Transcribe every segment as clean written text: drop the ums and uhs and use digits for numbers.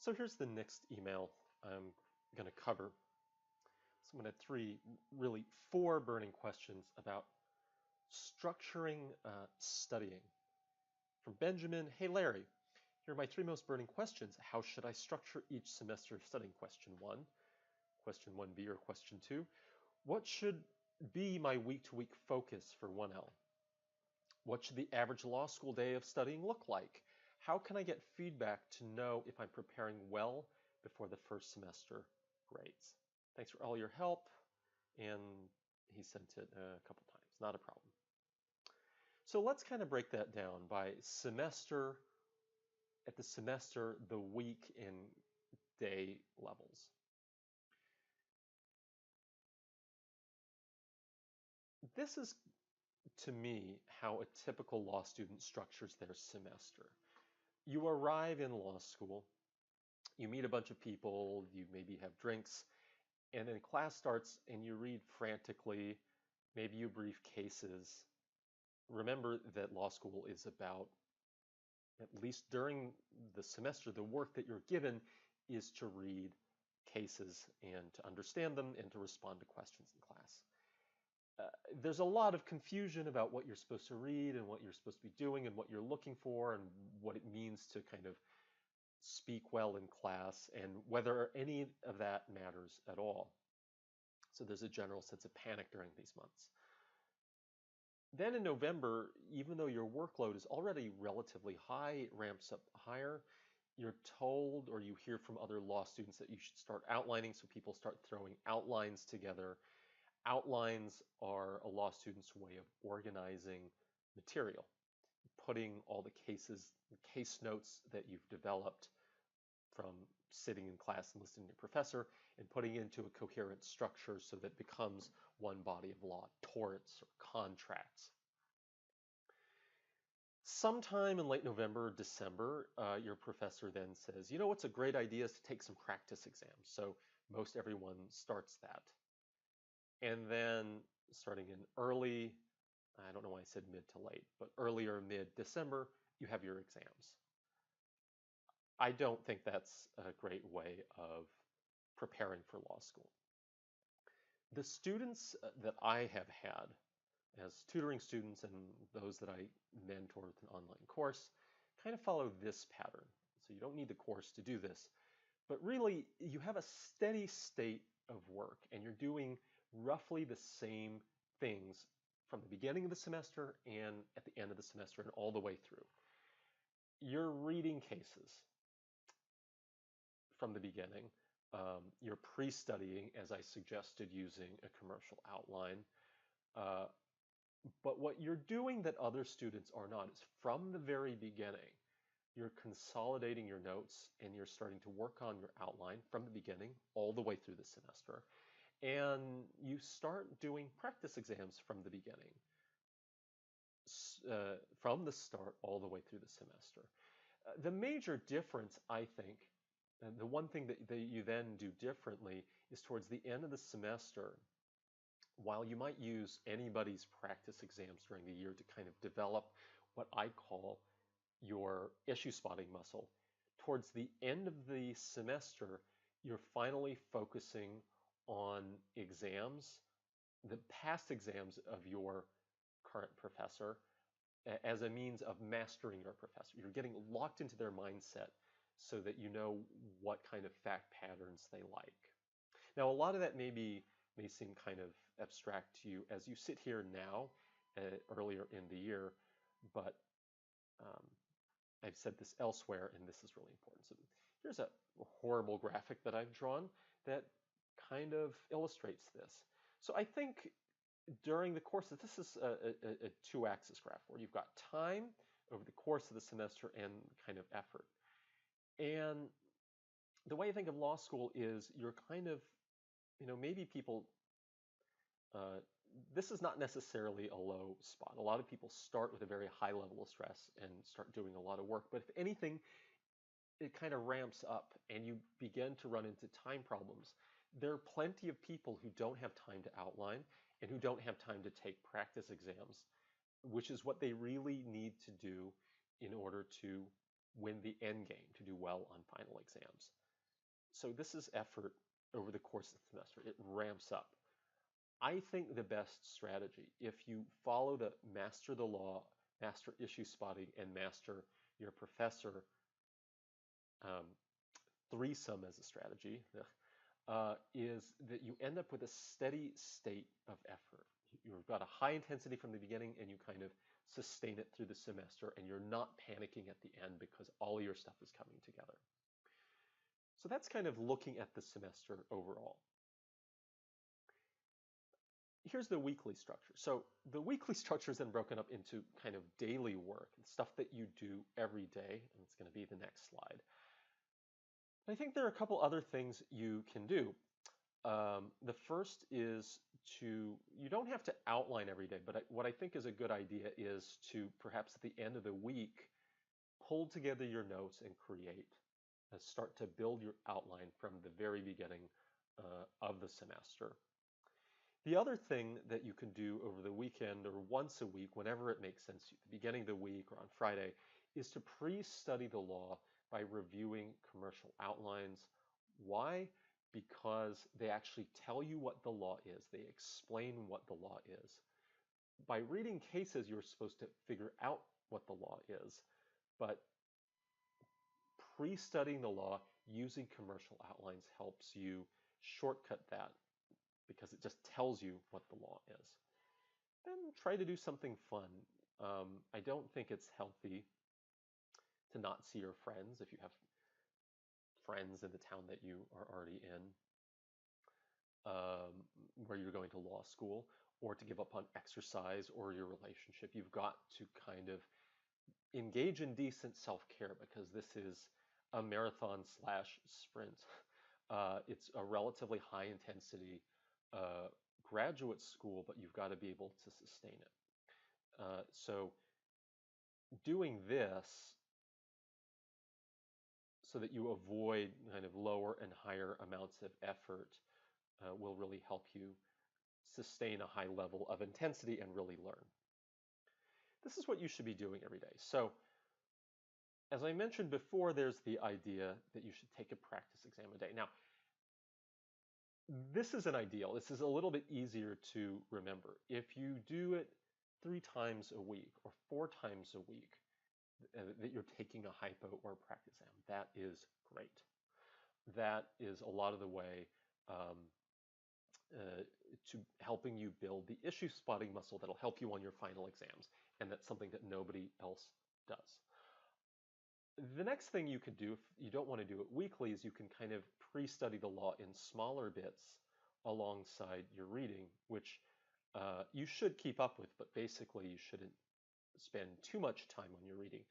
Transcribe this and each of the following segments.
So here's the next email I'm going to cover. So I'm going to have really four burning questions about structuring studying. From Benjamin, hey Larry, here are my three most burning questions. How should I structure each semester studying? Question 1, question 1B, or question 2. What should be my week-to-week focus for 1L? What should the average law school day of studying look like? How can I get feedback to know if I'm preparing well before the first semester grades? Thanks for all your help. And he sent it a couple times, not a problem. So let's kind of break that down by semester, at the semester, the week, and day levels. This is, to me, how a typical law student structures their semester. You arrive in law school, you meet a bunch of people, you maybe have drinks, and then class starts and you read frantically, maybe you brief cases. Remember that law school is about, at least during the semester, the work that you're given is to read cases and to understand them and to respond to questions in class. There's a lot of confusion about what you're supposed to read and what you're supposed to be doing and what you're looking for and what it means to kind of speak well in class and whether any of that matters at all. So there's a general sense of panic during these months. Then in November, even though your workload is already relatively high, it ramps up higher. You're told or you hear from other law students that you should start outlining, so people start throwing outlines together. Outlines are a law student's way of organizing material, putting all the cases, case notes that you've developed from sitting in class and listening to your professor and putting it into a coherent structure so that it becomes one body of law, torts or contracts. Sometime in late November or December, your professor then says, you know what's a great idea is to take some practice exams. So most everyone starts that. And then starting in early, I don't know why I said mid to late, but early or mid-December, you have your exams. I don't think that's a great way of preparing for law school. The students that I have had as tutoring students and those that I mentor with an online course kind of follow this pattern. So you don't need the course to do this, but really you have a steady state of work and you're doing roughly the same things from the beginning of the semester and at the end of the semester and all the way through. You're reading cases from the beginning. You're pre-studying, as I suggested, using a commercial outline. But what you're doing that other students are not is from the very beginning, you're consolidating your notes and you're starting to work on your outline from the beginning all the way through the semester. And you start doing practice exams from the beginning, from the start all the way through the semester. The major difference, I think, and the one thing that you then do differently is towards the end of the semester, while you might use anybody's practice exams during the year to kind of develop what I call your issue spotting muscle, towards the end of the semester, you're finally focusing on exams, the past exams of your current professor, as a means of mastering your professor. You're getting locked into their mindset so that you know what kind of fact patterns they like. Now, a lot of that may seem kind of abstract to you as you sit here now, earlier in the year, but I've said this elsewhere, and this is really important. So here's a horrible graphic that I've drawn that kind of illustrates this. So I think during the course of this is a two-axis graph where you've got time over the course of the semester and kind of effort. And the way I think of law school is you're kind of, maybe people, this is not necessarily a low spot. A lot of people start with a very high level of stress and start doing a lot of work. But if anything, it kind of ramps up and you begin to run into time problems. There are plenty of people who don't have time to outline and who don't have time to take practice exams, which is what they really need to do in order to win the end game, to do well on final exams. So this is effort over the course of the semester. It ramps up. I think the best strategy, if you follow the master the law, master issue spotting, and master your professor um, threesome as a strategy, is that you end up with a steady state of effort. You've got a high intensity from the beginning and you kind of sustain it through the semester, and you're not panicking at the end because all your stuff is coming together. So that's kind of looking at the semester overall. Here's the weekly structure. So the weekly structure is then broken up into kind of daily work, stuff that you do every day, and it's going to be the next slide. I think there are a couple other things you can do. The first is you don't have to outline every day, but what I think is a good idea is to perhaps at the end of the week, pull together your notes and start to build your outline from the very beginning of the semester. The other thing that you can do over the weekend or once a week, whenever it makes sense, at the beginning of the week or on Friday, is to pre-study the law by reviewing commercial outlines. Why? Because they actually tell you what the law is. They explain what the law is. By reading cases, you're supposed to figure out what the law is, but pre-studying the law using commercial outlines helps you shortcut that because it just tells you what the law is. Then try to do something fun. I don't think it's healthy to not see your friends if you have friends in the town that you are already in, where you're going to law school, or to give up on exercise or your relationship. You've got to kind of engage in decent self-care because this is a marathon / sprint. It's a relatively high intensity graduate school, but you've got to be able to sustain it. So doing this so that you avoid kind of lower and higher amounts of effort will really help you sustain a high level of intensity and really learn. This is what you should be doing every day. So as I mentioned before, there's the idea that you should take a practice exam a day. Now, this is an ideal. This is a little bit easier to remember. If you do it 3 times a week or 4 times a week, that you're taking a hypo or a practice exam, that is great. That is a lot of the way to helping you build the issue spotting muscle that'll help you on your final exams, and that's something that nobody else does. The next thing you could do, if you don't want to do it weekly, is you can kind of pre-study the law in smaller bits alongside your reading, which you should keep up with, but basically you shouldn't spend too much time on your reading.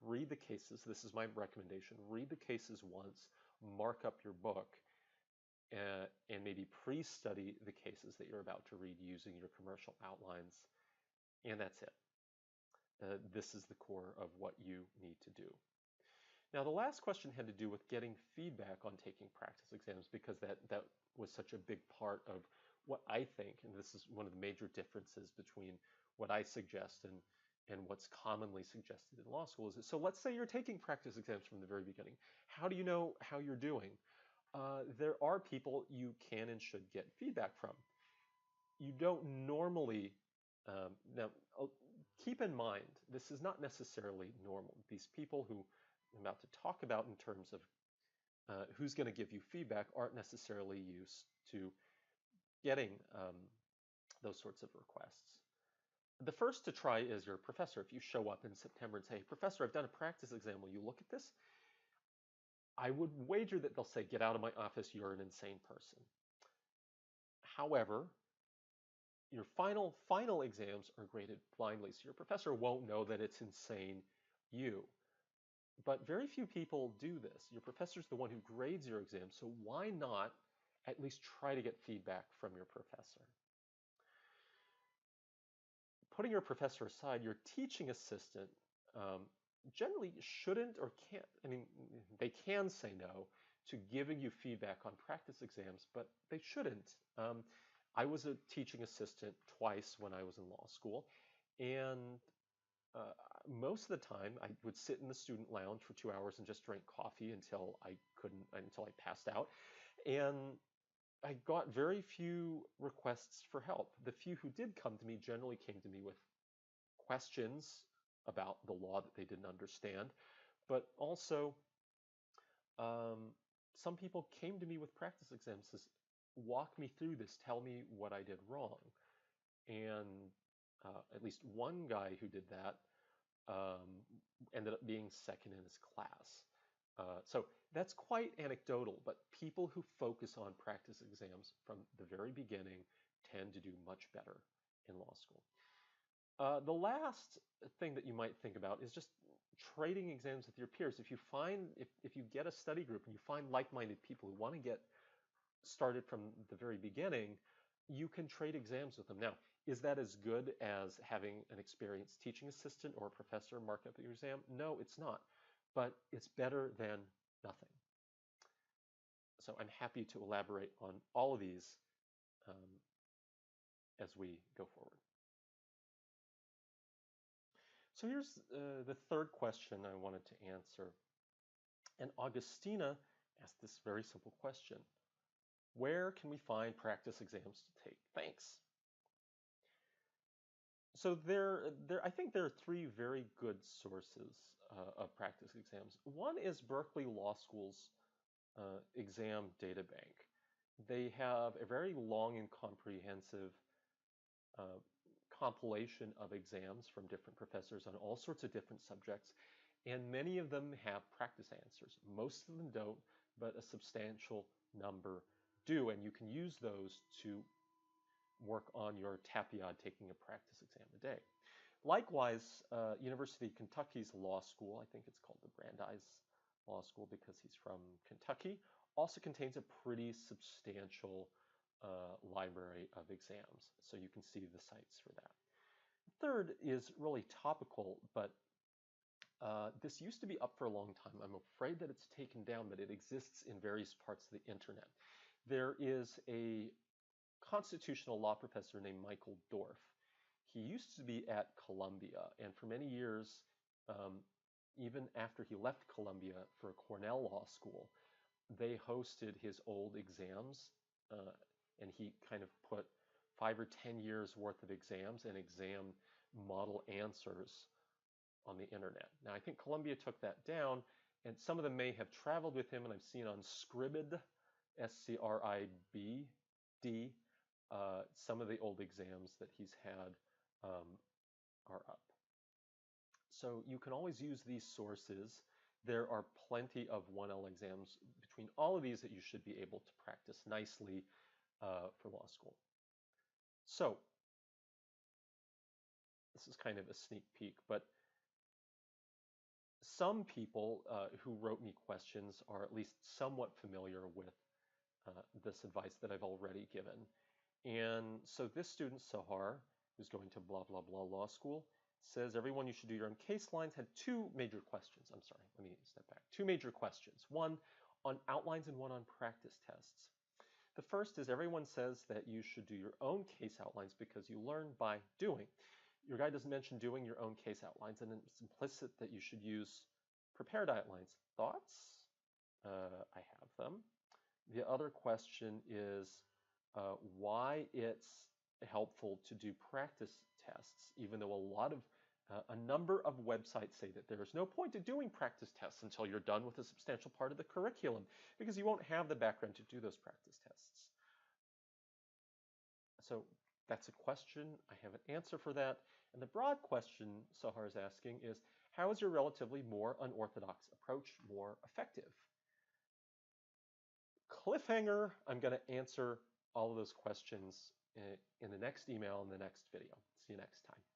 Read the cases. This is my recommendation. Read the cases once, mark up your book, and maybe pre-study the cases that you're about to read using your commercial outlines, and that's it. This is the core of what you need to do. Now, the last question had to do with getting feedback on taking practice exams, because that was such a big part of what I think, and this is one of the major differences between what I suggest and what's commonly suggested in law school. So let's say you're taking practice exams from the very beginning. How do you know how you're doing? There are people you can and should get feedback from. You don't normally, now keep in mind, this is not necessarily normal. These people who I'm about to talk about in terms of who's going to give you feedback aren't necessarily used to getting those sorts of requests. The first to try is your professor. If you show up in September and say, "Professor, I've done a practice exam, will you look at this?" I would wager that they'll say, "Get out of my office, you're an insane person." However, your final exams are graded blindly, so your professor won't know that it's insane you. But very few people do this. Your professor's the one who grades your exam, so why not at least try to get feedback from your professor? Putting your professor aside, your teaching assistant generally shouldn't or can't, they can say no to giving you feedback on practice exams, but they shouldn't. I was a teaching assistant twice when I was in law school, and Most of the time, I would sit in the student lounge for 2 hours and just drink coffee until I passed out. And I got very few requests for help. The few who did come to me generally came to me with questions about the law that they didn't understand, but also um, some people came to me with practice exams, says, walk me through this, tell me what I did wrong. And at least one guy who did that um, ended up being second in his class. So that's quite anecdotal, but people who focus on practice exams from the very beginning tend to do much better in law school. The last thing that you might think about is just trading exams with your peers. If you get a study group and you find like-minded people who want to get started from the very beginning, you can trade exams with them. Now, is that as good as having an experienced teaching assistant or a professor mark up your exam? No, it's not, but it's better than nothing. So I'm happy to elaborate on all of these um, as we go forward. So here's the third question I wanted to answer. And Augustina asked this very simple question. Where can we find practice exams to take? Thanks. So I think there are three very good sources of practice exams. One is Berkeley Law School's exam data bank. They have a very long and comprehensive uh, compilation of exams from different professors on all sorts of different subjects, and many of them have practice answers. Most of them don't, but a substantial number do, and you can use those to work on your TAPIOD, taking a practice exam a day. Likewise, University of Kentucky's law school, I think it's called the Brandeis Law School because he's from Kentucky, also contains a pretty substantial library of exams. So you can see the sites for that. Third is really topical, but this used to be up for a long time. I'm afraid that it's taken down, but it exists in various parts of the internet. There is a constitutional law professor named Michael Dorf. He used to be at Columbia, and for many years, even after he left Columbia for Cornell Law School, they hosted his old exams, and he kind of put 5 or 10 years worth of exams and exam model answers on the internet. Now, I think Columbia took that down, and some of them may have traveled with him, and I've seen on Scribd, Scribd, some of the old exams that he's had are up. So you can always use these sources. There are plenty of 1L exams between all of these that you should be able to practice nicely for law school. So this is kind of a sneak peek, but some people who wrote me questions are at least somewhat familiar with this advice that I've already given. And so this student, Sahar, who's going to blah, blah, blah law school, says everyone, you should do your own case lines, had two major questions. I'm sorry, let me step back. Two major questions. One on outlines and one on practice tests. The first is everyone says that you should do your own case outlines because you learn by doing. Your guide doesn't mention doing your own case outlines, and it's implicit that you should use prepared outlines. Thoughts? I have them. The other question is why it's helpful to do practice tests, even though a number of websites say that there is no point to doing practice tests until you're done with a substantial part of the curriculum, because you won't have the background to do those practice tests. So that's a question. I have an answer for that. And the broad question Sahar is asking is, how is your relatively more unorthodox approach more effective? Cliffhanger, I'm going to answer all of those questions in the next email in the next video. See you next time.